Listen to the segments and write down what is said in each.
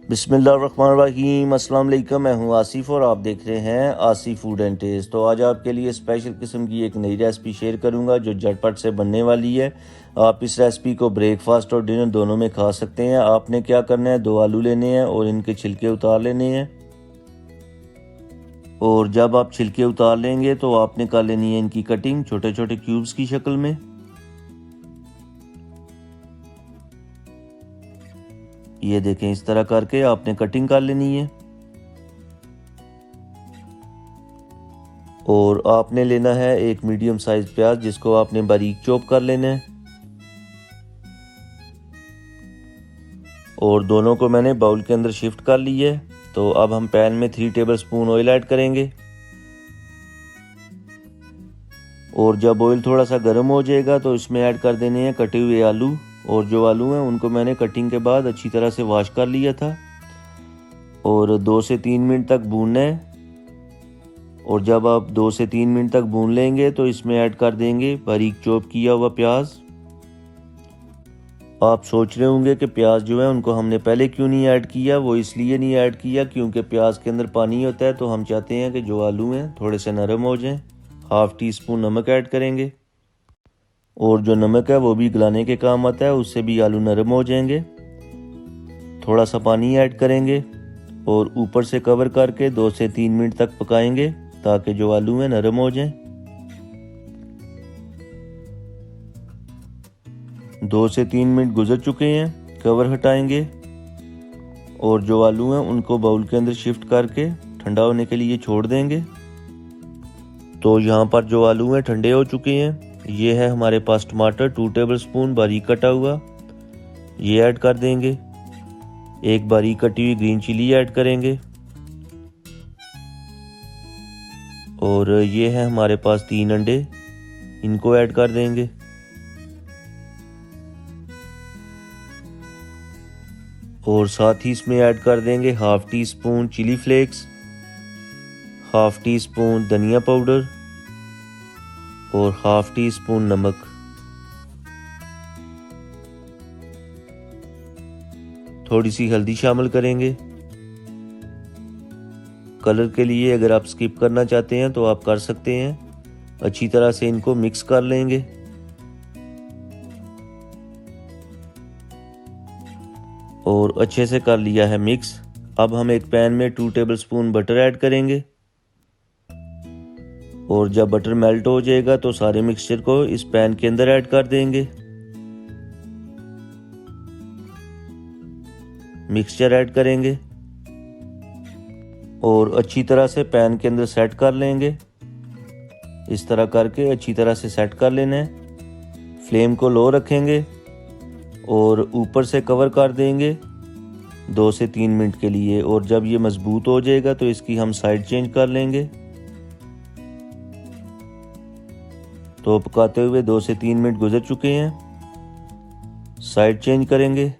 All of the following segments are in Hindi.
बिस्मिल्लाहिर्रहमानिर्रहीम। अस्सलाम वालेकुम। मैं हूं आसिफ और आप देख रहे हैं आसिफ फूड एंड टेस्ट। तो आज आपके लिए स्पेशल किस्म की एक नई रेसिपी शेयर करूंगा जो झटपट से बनने वाली है। आप इस रेसिपी को ब्रेकफास्ट और डिनर दोनों में खा सकते हैं। आपने क्या करना है, 2 आलू लेने हैं और इनके छिलके उतार लेने हैं। और जब आप छिलके उतार लेंगे तो आपने कर लेनी है इनकी कटिंग छोटे छोटे क्यूब्स की शक्ल में। ये देखें, इस तरह करके आपने कटिंग कर लेनी है। और आपने लेना है एक मीडियम साइज प्याज जिसको आपने बारीक चॉप कर लेना है। और दोनों को मैंने बाउल के अंदर शिफ्ट कर लिया है। तो अब हम पैन में 3 टेबलस्पून ऑयल ऐड करेंगे। और जब ऑयल थोड़ा सा गर्म हो जाएगा तो इसमें ऐड कर देने हैं कटे हुए आलू। और जो आलू हैं उनको मैंने कटिंग के बाद अच्छी तरह से वॉश कर लिया था। और 2 से 3 मिनट तक भूनना है। और जब आप 2 से 3 मिनट तक भून लेंगे तो इसमें ऐड कर देंगे बारीक चॉप किया हुआ प्याज। आप सोच रहे होंगे कि प्याज जो है उनको हमने पहले क्यों नहीं ऐड किया। वो इसलिए नहीं ऐड किया क्योंकि प्याज के अंदर पानी होता है, तो हम चाहते हैं कि जो आलू हैं थोड़े से नरम हो जाएं। 1/2 टीस्पून नमक ऐड करेंगे। और जो नमक है वो भी गलाने के काम आता है, उससे भी आलू नरम हो जाएंगे। थोड़ा सा पानी ऐड करेंगे और ऊपर से कवर करके 2 से 3 मिनट तक पकाएंगे ताकि जो आलू हैं नरम हो जाएं। 2 से 3 मिनट गुजर चुके हैं, कवर हटाएंगे। और जो आलू हैं उनको बाउल के अंदर शिफ्ट करके ठंडा होने के लिए छोड़ देंगे। तो यहाँ पर जो आलू हैं ठंडे हो चुके हैं। ये है हमारे पास टमाटर 2 टेबलस्पून बारीक कटा हुआ, ये ऐड कर देंगे। एक बारीक कटी हुई ग्रीन चिली ऐड करेंगे। और ये है हमारे पास 3 अंडे, इनको ऐड कर देंगे। और साथ ही इसमें ऐड कर देंगे 1/2 टीस्पून चिली फ्लेक्स, 1/2 टीस्पून धनिया पाउडर और 1/2 टीस्पून नमक। थोड़ी सी हल्दी शामिल करेंगे। कलर के लिए अगर आप स्किप करना चाहते हैं तो आप कर सकते हैं। अच्छी तरह से इनको मिक्स कर लेंगे। और अच्छे से कर लिया है मिक्स। अब हम एक पैन में 2 टेबलस्पून बटर ऐड करेंगे। और जब बटर मेल्ट हो जाएगा तो सारे मिक्सचर को इस पैन के अंदर ऐड कर देंगे। मिक्सचर ऐड करेंगे और अच्छी तरह से पैन के अंदर सेट कर लेंगे। इस तरह करके अच्छी तरह से सेट कर लेना है। फ्लेम को लो रखेंगे और ऊपर से कवर कर देंगे 2 से 3 मिनट के लिए। और जब ये मजबूत हो जाएगा तो इसकी हम साइड चेंज कर लेंगे। तो पकाते हुए 2 से 3 मिनट गुजर चुके हैं, साइड चेंज करेंगे।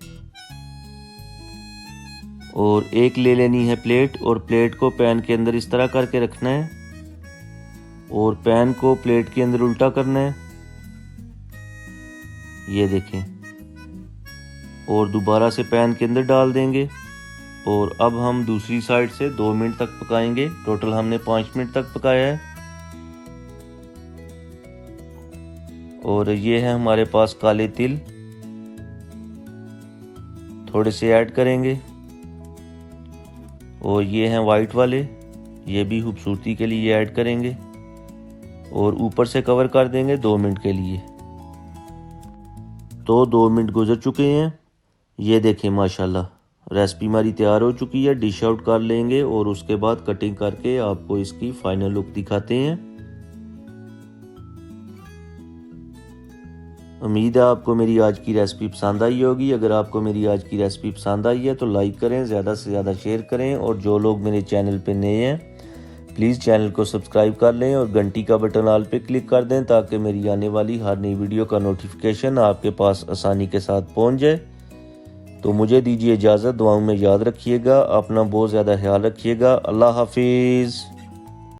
और एक ले लेनी है प्लेट और प्लेट को पैन के अंदर इस तरह करके रखना है। और पैन को प्लेट के अंदर उल्टा करना है, ये देखें। और दोबारा से पैन के अंदर डाल देंगे। और अब हम दूसरी साइड से 2 मिनट तक पकाएंगे। टोटल हमने 5 मिनट तक पकाया है। और ये है हमारे पास काले तिल, थोड़े से ऐड करेंगे। और ये हैं वाइट वाले, ये भी खूबसूरती के लिए ऐड करेंगे। और ऊपर से कवर कर देंगे 2 मिनट के लिए। तो 2 मिनट गुजर चुके हैं, ये देखें माशाल्लाह रेसिपी हमारी तैयार हो चुकी है। डिश आउट कर लेंगे और उसके बाद कटिंग करके आपको इसकी फाइनल लुक दिखाते हैं। उम्मीद है आपको मेरी आज की रेसिपी पसंद आई होगी। अगर आपको मेरी आज की रेसिपी पसंद आई है तो लाइक करें, ज़्यादा से ज़्यादा शेयर करें। और जो लोग मेरे चैनल पे नए हैं प्लीज़ चैनल को सब्सक्राइब कर लें और घंटी का बटन ऑल पे क्लिक कर दें ताकि मेरी आने वाली हर नई वीडियो का नोटिफिकेशन आपके पास आसानी के साथ पहुंच जाए। तो मुझे दीजिए इजाज़त, दुआओं में याद रखिएगा, अपना बहुत ज़्यादा ख्याल रखिएगा। अल्लाह हाफिज़।